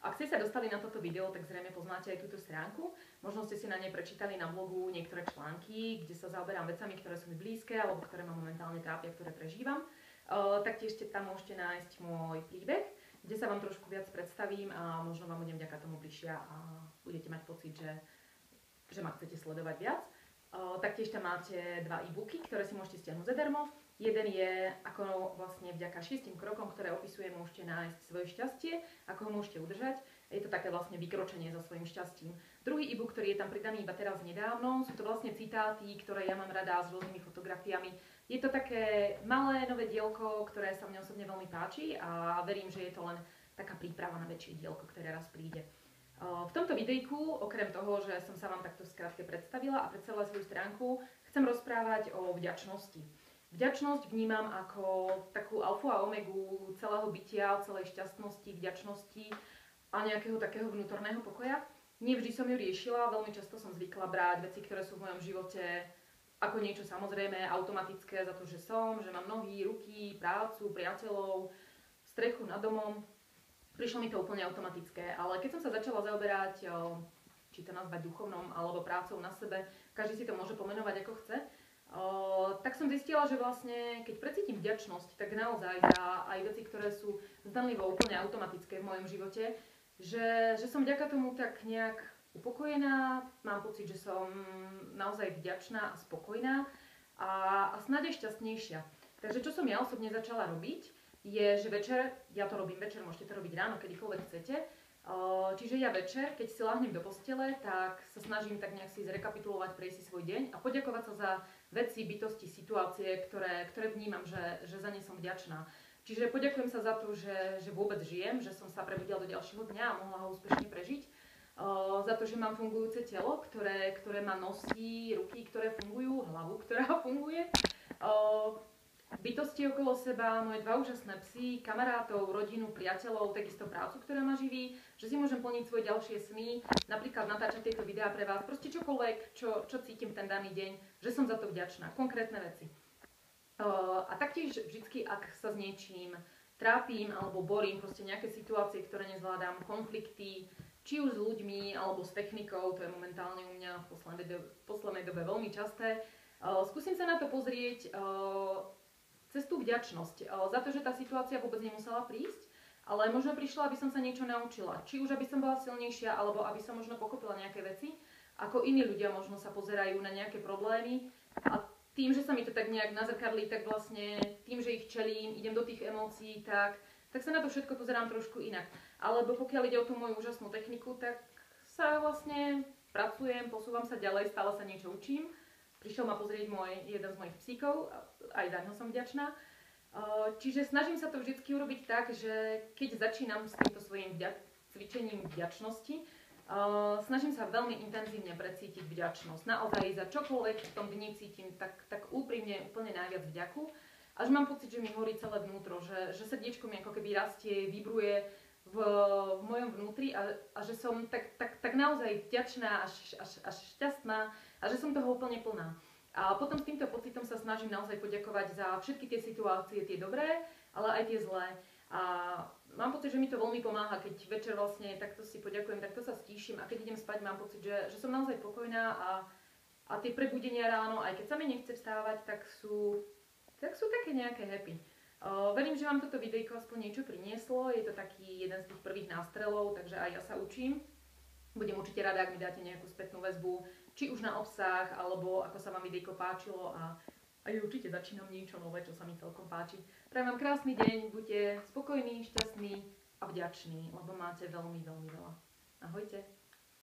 Ak ste sa dostali na toto video, tak zrejme poznáte aj túto stránku. Možno ste si na nej prečítali na blogu niektoré články, kde sa zaoberám vecami, ktoré sú mi blízke alebo ktoré ma momentálne trápia, ktoré prežívam. Taktiež tam môžete nájsť môj príbeh, kde sa vám trošku viac predstavím a možno vám budem vďaka tomu bližšia a budete mať pocit, že ma chcete sledovať viac. Taktiež tam máte 2 e-booky, ktoré si môžete stiahnuť zadarmo. Jeden je, ako vlastne vďaka 6 krokom, ktoré opisujem, môžete nájsť svoje šťastie, ako ho môžete udržať. Je to také vlastne vykročenie za svojím šťastím. Druhý e-book, ktorý je tam pridaný iba teraz nedávno, sú to vlastne citáty, ktoré ja mám rada s rôznymi fotografiami. Je to také malé nové dielko, ktoré sa mne osobne veľmi páči a verím, že je to len taká príprava na väčšie dielko, ktoré raz príde. V tomto videjku, okrem toho, že som sa vám takto skrátke predstavila a predstavila svoju stránku, chcem rozprávať o vďačnosti. Vďačnosť vnímam ako takú alfu a omegu celého bytia, celej šťastnosti, vďačnosti a nejakého takého vnútorného pokoja. Nie vždy som ju riešila, veľmi často som zvykla brať veci, ktoré sú v mojom živote ako niečo samozrejme, automatické za to, že mám nohy, ruky, prácu, priateľov, strechu nad domom. Prišlo mi to úplne automatické, ale keď som sa začala zaoberať, či to nazvať duchovnom alebo prácou na sebe, každý si to môže pomenovať ako chce, tak som zistila, že vlastne, keď precítim vďačnosť, tak naozaj za aj veci, ktoré sú zdanlivo úplne automatické v mojom živote, že som vďaka tomu tak nejak upokojená, mám pocit, že som naozaj vďačná a spokojná a snáď aj šťastnejšia. Takže čo som ja osobne začala robiť, je, že večer, ja to robím večer, môžete to robiť ráno, kedykoľvek chcete, čiže ja večer, keď si láhnem do postele, tak sa snažím tak nejak si zrekapitulovať, prejsť si svoj deň a poďakovať sa za veci, bytosti, situácie, ktoré vnímam, že za ne som vďačná. Čiže poďakujem sa za to, že vôbec žijem, že som sa prebudila do ďalšieho dňa a mohla ho úspešne prežiť. Za to, že mám fungujúce telo, ktoré má nosí, ruky, ktoré fungujú, hlavu, ktorá funguje. Bytosti okolo seba, moje 2 úžasné psy, kamarátov, rodinu, priateľov, takisto prácu, ktorá ma živí, že si môžem plniť svoje ďalšie sny, napríklad natáčať tieto videá pre vás, proste čokoľvek, čo cítim ten daný deň, že som za to vďačná, konkrétne veci. A taktiež vždycky, ak sa s niečím trápim alebo borím, proste nejaké situácie, ktoré nezvládam, konflikty, či už s ľuďmi alebo s technikou, to je momentálne u mňa v poslednej dobe veľmi časté, skúsim sa na to pozrieť cez tú vďačnosť, za to, že tá situácia vôbec nemusela prísť, ale možno prišla, aby som sa niečo naučila. Či už aby som bola silnejšia, alebo aby som možno pochopila nejaké veci, ako iní ľudia možno sa pozerajú na nejaké problémy. A tým, že sa mi to tak nejak nazrkadlí, tak vlastne tým, že ich čelím, idem do tých emócií, tak sa na to všetko pozerám trošku inak. Alebo pokiaľ ide o tú moju úžasnú techniku, tak sa vlastne pracujem, posúvam sa ďalej, stále sa niečo učím. Prišiel ma pozrieť jeden z mojich psíkov, aj za ňo som vďačná. Čiže snažím sa to vždy urobiť tak, že keď začínam s týmto svojím cvičením vďačnosti, snažím sa veľmi intenzívne precítiť vďačnosť. Naozaj za čokoľvek v tom dni cítim tak úprimne, úplne najviac vďaku. Až mám pocit, že mi horí celé vnútro, že srdiečko mi ako keby rastie, vibruje v mojom vnútri a že som tak naozaj vďačná až šťastná a že som toho úplne plná. A potom s týmto pocitom sa snažím naozaj poďakovať za všetky tie situácie, tie dobré, ale aj tie zlé. A mám pocit, že mi to veľmi pomáha, keď večer vlastne takto si poďakujem, takto sa stíšim a keď idem spať, mám pocit, že som naozaj pokojná a tie prebudenia ráno, aj keď sa mi nechce vstávať, tak sú také nejaké happy. Verím, že vám toto videjko aspoň niečo prinieslo, je to taký jeden z tých prvých nástrelov, takže aj ja sa učím. Budem určite rada, ak mi dáte nejakú spätnú väzbu, či už na obsah, alebo ako sa vám videjko páčilo a určite začínam niečo nové, čo sa mi celkom páči. Prajem vám krásny deň, buďte spokojní, šťastní a vďační, lebo máte veľmi, veľmi veľa. Ahojte.